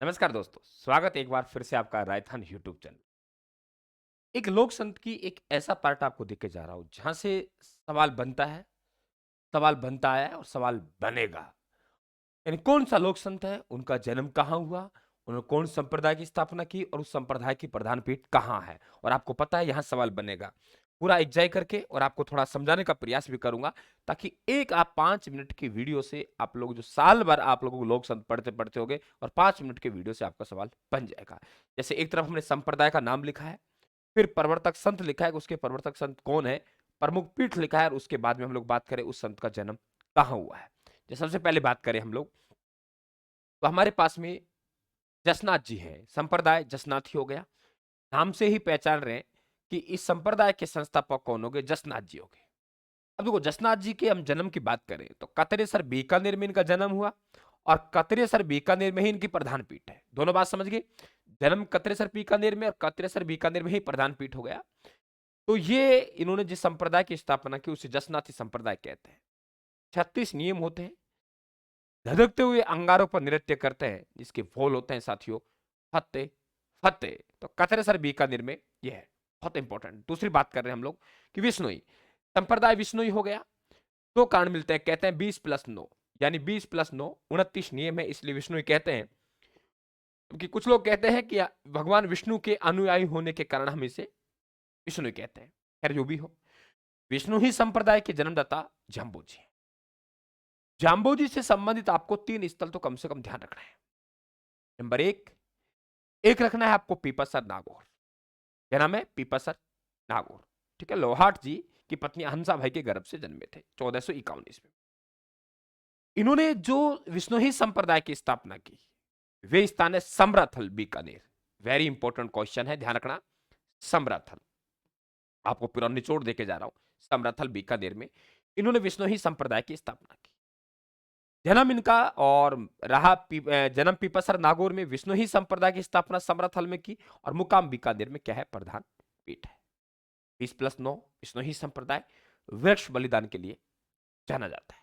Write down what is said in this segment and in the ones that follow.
नमस्कार दोस्तों, स्वागत है एक बार फिर से आपका रायथान यूट्यूब चैनल। एक लोक संत की एक ऐसा पार्ट आपको देके जा रहा हूँ, जहाँ से सवाल बनता है और सवाल बनेगा। यानी कौन-सा लोक संत है, उनका जन्म कहाँ हुआ, उन्होंने कौन संप्रदाय की स्थापना की और उस संप्रदाय की प्रधान पीठ कहाँ है? और आपको पता है यहाँ सवाल बनेगा। पूरा एन्जॉय करके और आपको थोड़ा समझाने का प्रयास भी करूँगा, ताकि एक आप 5 मिनट की वीडियो से आप लोग जो साल भर आप लोगों को लोक संत पढ़ते-पढ़ते होंगे और 5 मिनट के वीडियो से आपका सवाल बन जाएगा। जैसे एक तरफ हमने संप्रदाय का नाम लिखा है, फिर प्रवर्तक संत लिखा है कि उसके प्रवर्तक संत कौन है, प्रमुख पीठ लिखा है और उसके बाद में हम लोग बात करें उस संत का जन्म कहाँ हुआ है। सबसे पहले बात करें हम लोग, तो हमारे पास में जसनाथ जी हैं, संप्रदाय जसनाथी हो गया। नाम से ही पहचान रहे हैं कि इस संप्रदाय के संस्थापक कौन हो गए, जसनाथ जी हो गए। अब देखो जसनाथ जी के हम जन्म की बात करें तो कतरेसर बीकानेर में इनका जन्म हुआ और कतरेसर बीकानेर में ही इनकी प्रधान पीठ है। दोनों बात समझ गए, जन्म कतरेसर बीकानेर में और कतरेसर बीकानेर में ही प्रधान पीठ हो गया। तो ये इन्होंने जिस संप्रदाय की स्थापना की उसे जसनाथी संप्रदाय कहते हैं। 36 नियम होते हैं, धधकते हुए अंगारों पर नृत्य करते हैं, जिसके बोल होते हैं साथियों, फतेह फतेह। तो कतरेसर बीकानेर में यह है, बहुत इंपॉर्टेंट। दूसरी बात कर रहे हैं हम लोग कि विष्णुई संप्रदाय विष्णुई हो गया। दो कारण मिलते हैं, कहते हैं 20+9 यानी 20+9 29 नियम है, इसलिए विष्णु कहते हैं। क्योंकि कुछ लोग कहते हैं कि भगवान विष्णु के अनुयायी होने के कारण हम इसे विष्णु कहते हैं। खैर जो भी हो, विष्णु ही संप्रदाय के जन्मदाता जाम्बोजी हैं। जाम्बोजी से संबंधित आपको 3 स्थल तो कम से कम ध्यान रखना है। नंबर एक रखना है आपको पीपासर नागौर। क्या नाम है? पीपासर नागौर। ठीक है, लोहाट जी की पत्नी हंसा भाई के गर्भ से जन्मे थे 1451 ईस्वी में। इन्होंने जो विष्णुही संप्रदाय की स्थापना की, वे स्थान है Samrathal Bikaner. Very important question है, ध्यान रखना। समराथल आपको पूरा निचोड़ देके जा रहा हूं। समराथल बीकानेर में इन्होंने विष्णुही संप्रदाय की स्थापना की। जन्म इनका और जन्म पीपसर नागौर में विष्णुही संप्रदाय की स्थापना समराथल में की और मुकाम बीकानेर में क्या है? प्रधान पीठ है। 20+9 विष्णुही संप्रदाय वृक्ष बलिदान के लिए जाना जाता है।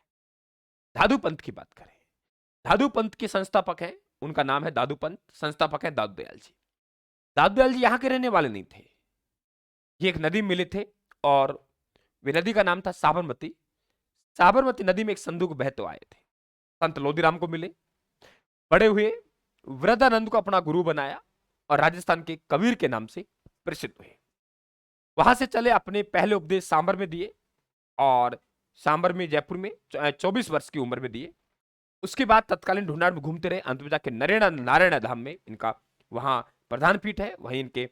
दादू पंथ की बात करें, दादू पंथ के संस्थापक हैं, उनका नाम है दादू पंथ, संस्थापक है दादू दयाल जी। दादू दयाल जी यहाँ के रहने वाले नहीं थे, ये एक नदी में मिले थे और वे नदी का नाम था साबरमती। साबरमती नदी में एक संदूक बहते आए थे, संत लोदीराम को मिले, बड़े हुए, वृद्धानंद को अपना गुरु बनाया और राजस्थान के कबीर के नाम से प्रसिद्ध हुए। वहां से चले अपने पहले उपदेश सांबर में दिए और सांबर में जयपुर में 24 वर्ष की उम्र में दिए। उसके बाद तत्कालीन ढूंढाड़ में घूमते रहे, अंत में जाके नरेना नारायण धाम में इनका वहां प्रधान पीठ है, वहीं इनके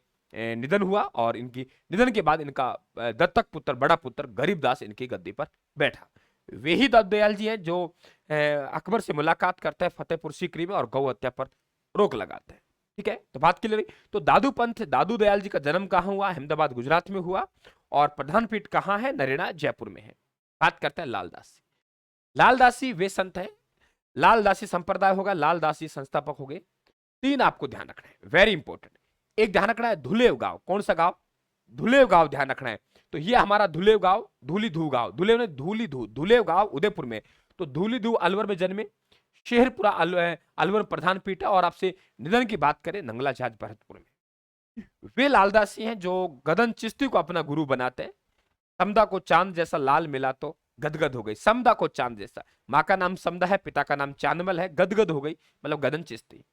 निधन हुआ और इनकी निधन के बाद इनका दत्तक पुत्र, बड़ा पुत्र गरीबदास इनकी गद्दी पर बैठा। वे ही दयाल जी हैं जो अकबर से मुलाकात करते हैं फतेहपुर सीकरी में और गौ हत्या पर रोक लगाते हैं। ठीक है, तो बात क्लियर। तो दादू पंथ, दादू दयाल जी का जन्म कहाँ हुआ? अहमदाबाद गुजरात में हुआ और प्रधान पीठ कहाँ है? नरेना जयपुर में है। बात करते हैं लालदासी। लालदासी वे संत है, लालदासी संप्रदाय होगा, लालदासी संस्थापक हो गए। 3 आपको ध्यान रखना है, वेरी इंपॉर्टेंट। एक ध्यान रखना है धुलेव गांव। कौन सा गांव? धुलेव गांव ध्यान रखना है। तो ये हमारा धुलेव गांव, धूलीधू गांव, धुलेव ने धूलीधू, धुलेव गांव उदयपुर में। तो धूलीधू अलवर में जन्मे, शेरपुरा अलवर प्रधान पीठ है और आपसे निधन की बात करें नंगला जाज भरतपुर में। वे लालदासी हैं जो गदन चिश्ती को अपना गुरु बनाते हैं। समदा को चांद जैसा लाल मिला तो गदगद हो गई, समदा को चांद जैसा। माँ का नाम समदा है, पिता का नाम चांदमल है, गदगद हो गई मतलब गदन चिश्ती।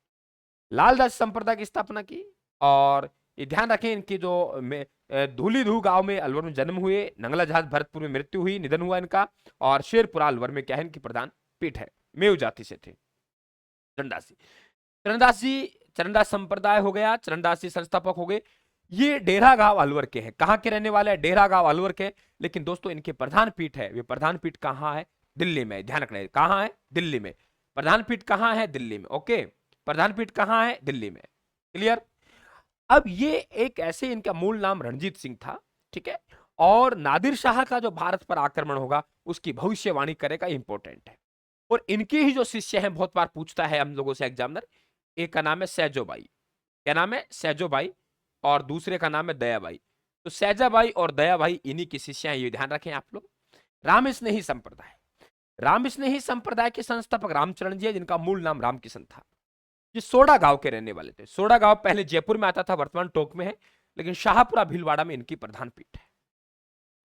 लालदास संप्रदाय की स्थापना की और ये ध्यान रखें इनकी जो धूलीधू गांव में अलवर में जन्म हुए, नंगला जहाज भरतपुर में मृत्यु हुई, निधन हुआ इनका और शेरपुरा अलवर में क्या है इनकी प्रधान पीठ है। मेव जाति से थे। चरणदासी, चरणदासी चरणदास संप्रदाय हो गया, चरणदासी संस्थापक हो गए। ये डेरा गांव अलवर के हैं। कहां के रहने वाले हैं? डेरा गांव अलवर के। लेकिन दोस्तों इनके प्रधान पीठ है, वे प्रधान पीठ कहां है? दिल्ली में। ध्यान रखना है, कहां है? दिल्ली में। प्रधान पीठ कहां है? दिल्ली में। ओके, प्रधान पीठ कहां है? दिल्ली में। क्लियर। अब ये एक ऐसे, इनका मूल नाम रणजीत सिंह था, ठीक है, और नादिर शाह का जो भारत पर आक्रमण होगा उसकी भविष्यवाणी करेगा, इंपॉर्टेंट है। और इनके ही जो शिष्य हैं, बहुत बार पूछता है हम लोगों से एग्जामिनर, एक का नाम है सैजोबाई। क्या नाम है? सैजोबाई। और दूसरे का नाम है दयाबाई। तो सैजाबाई और दयाबाई इन्हीं की शिष्या हैं, ये ध्यान रखें आप लोग। रामस्नेही संप्रदाय, रामस्नेही संप्रदाय के संस्थापक रामचरण जी है, जिनका मूल नाम रामकिशन था। ये सोडा गांव के रहने वाले थे। सोडा गांव पहले जयपुर में आता था, वर्तमान टोंक में है, लेकिन शाहपुरा भीलवाड़ा में इनकी प्रधान पीठ है।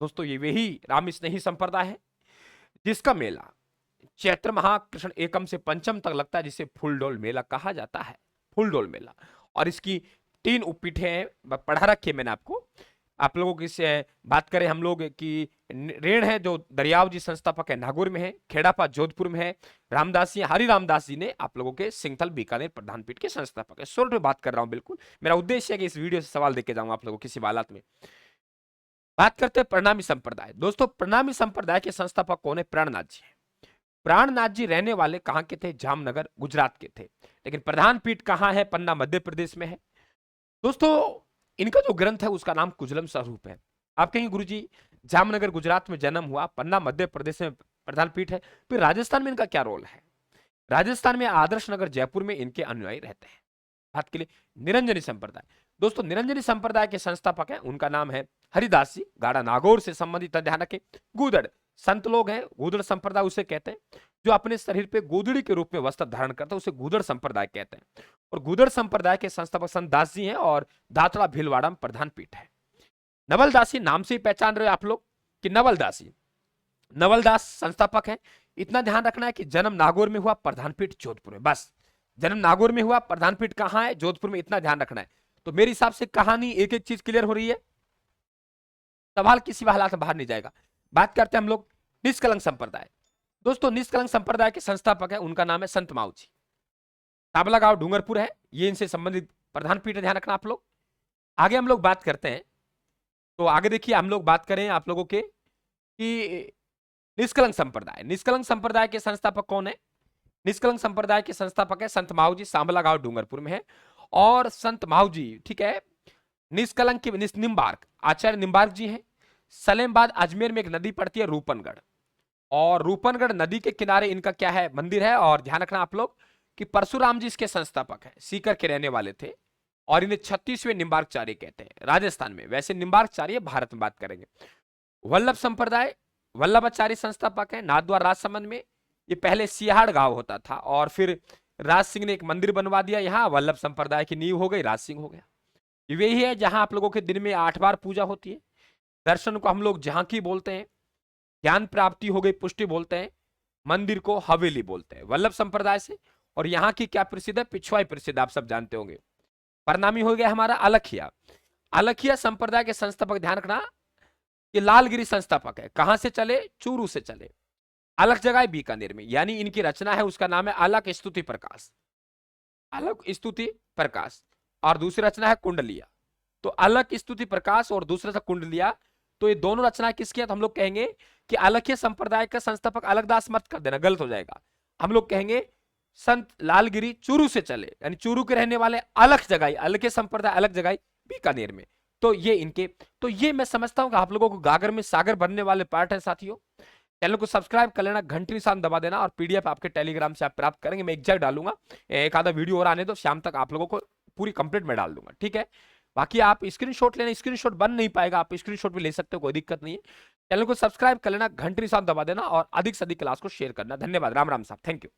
दोस्तों ये वही राम स्नेही संप्रदाय है जिसका मेला चैत्र माह कृष्ण एकम से पंचम तक लगता है, जिसे फूलडोल मेला कहा जाता है। फूलडोल मेला, और इसकी 3 उपपीठें हैं, पढ़ा रखी है मैंने आपको। आप लोगों की से बात करें हम लोग की रेण है जो दरियाव जी संस्थापक है, नागौर में है। खेड़ापा जोधपुर में है। रामदास जी, हरि रामदास जी ने आप लोगों के सिंगथल बीकानेर प्रधान पीठ के संस्थापक है। शॉर्ट में बात कर रहा हूं बिल्कुल, मेरा उद्देश्य है कि इस वीडियो से सवाल देके जाऊंगा आप लोगों किसी हालात में। बात करते हैं प्रणामी संप्रदाय। दोस्तों प्रणामी संप्रदाय के संस्थापक कौन है? प्राणनाथ जी है। प्राणनाथ जी रहने वाले कहां के थे? जामनगर गुजरात के थे, लेकिन प्रधान पीठ कहां है? पन्ना मध्य प्रदेश में है। दोस्तों इनका जो ग्रंथ है उसका नाम कुजलम स्वरूप है। आप कहेंगे गुरुजी जामनगर गुजरात में जन्म हुआ, पन्ना मध्य प्रदेश में प्रधान पीठ है, फिर राजस्थान में इनका क्या रोल है? राजस्थान में आदर्श नगर जयपुर में इनके अनुयायी रहते हैं। बात के लिए निरंजनी संप्रदाय। दोस्तों निरंजनी संप्रदाय के संस्थापक हैं, उनका नाम है हरिदास जी, गाड़ा नागौर से संबंधित, ध्यान रखें। गूदड़ संत लोग हैं, गूदड़ संप्रदाय उसे कहते हैं जो अपने शरीर पे गोदड़ी के रूप में वस्त्र धारण करता है, उसे गूदड़ संप्रदाय कहते हैं। और गूदड़ संप्रदाय के संस्थापक संत दास जी हैं और दातड़ा भीलवाड़ा में प्रधान पीठ है। नवलदासी नाम से ही पहचान रहे हो आप लोग कि नवलदासी, नवलदास संस्थापक है। इतना ध्यान रखना है कि जन्म नागौर में हुआ, प्रधान पीठ जोधपुर में, बस जन्म नागौर में हुआ, प्रधान पीठ कहां है? जोधपुर में, इतना ध्यान रखना है। तो मेरे हिसाब से कहानी एक एक चीज क्लियर हो रही है, सवाल किसी भी हालात में बाहर नहीं जाएगा। बात करते हैं हम लोग निष्कलंक संप्रदाय। दोस्तों निष्कलंक संप्रदाय के संस्थापक है, उनका नाम है संत माऊ जी। ताबला गांव डूंगरपुर है, ये इनसे संबंधित प्रधान पीठ है, ध्यान रखना आप लोग। आगे हम लोग बात करते हैं, तो आगे देखिए हम लोग बात करें आप लोगों के कि निष्कलंक संप्रदाय। निष्कलंक संप्रदाय के संस्थापक कौन है? निष्कलंक संप्रदाय के संस्थापक है संत माऊ जी, सांबला गांव डूंगरपुर में है। और संत माऊ जी, ठीक है, निष्कलंक के निम्बार्क आचार्य निम्बार्क जी हैं। सलेमबाद अजमेर में एक नदी पड़ती है रूपनगढ़, और रूपनगढ़ नदी के किनारे इनका क्या है? मंदिर है। और ध्यान रखना आप लोग कि परशुराम जी इसके संस्थापक है, सीकर के रहने वाले थे, और इन्हें 36वें निम्बार्कचार्य कहते हैं राजस्थान में। वैसे निम्बार्कचार्य भारत में बात करेंगे। वल्लभ संप्रदाय, वल्लभाचार्य संस्थापक है, नाथद्वार राजसमंद में। ये पहले सियाड़ गांव होता था, और फिर राज सिंह ने एक मंदिर बनवा दिया, यहाँ वल्लभ संप्रदाय की नींव हो गई, राज सिंह हो गया। वही है जहां आप लोगों के दिन में 8 बार पूजा होती है। दर्शन को हम लोग झांकी बोलते हैं, ज्ञान प्राप्ति हो गई पुष्टि बोलते हैं, मंदिर को हवेली बोलते हैं, वल्लभ संप्रदाय से। और यहाँ की क्या प्रसिद्ध है? पिछवाई प्रसिद्ध, आप सब जानते होंगे। प्रणामी हो गया हमारा अलखिया। अलखिया संप्रदाय के संस्थापक, ध्यान रखना, ये लालगिरी संस्थापक है। कहां से चले? चूरू से चले। अलख जगह है बीकानेर में, यानी इनकी रचना है, उसका नाम है अलख स्तुति प्रकाश, अलख स्तुति प्रकाश। और दूसरी रचना है कुंडलिया। तो अलख स्तुति प्रकाश और दूसरा था कुंडलिया। तो ये दोनों रचना किसकी है? तो हम लोग कहेंगे कि अलखिया संप्रदाय का संस्थापक अलगदास मत कर देना, गलत हो जाएगा। हम लोग कहेंगे संत लालगिरी चूरू से चले, यानी चूरू के रहने वाले, अलख जगाई, अलखिया संप्रदाय अलग जगाई बीकानेर में। तो ये इनके, तो ये मैं समझता हूं कि आप लोगों को गागर में सागर बनने वाले पार्ट है। साथियों चैनल को सब्सक्राइब कर लेना, घंटी निशान दबा देना, और पीडीएफ आपके टेलीग्राम से आप प्राप्त करेंगे। मैं एग्जैक्ट डालूंगा, एक आधा वीडियो और आने दो, शाम तक आप लोगों को पूरी कंप्लीट में डाल दूंगा, ठीक है। बाकी आप स्क्रीनशॉट लेना, स्क्रीनशॉट बन नहीं पाएगा, आप स्क्रीनशॉट भी ले सकते हो, कोई दिक्कत नहीं है। चैनल को सब्सक्राइब कर लेना, घंटी निशान दबा देना, और अधिक से अधिक क्लास को शेयर करना। धन्यवाद। राम राम साहब, थैंक यू।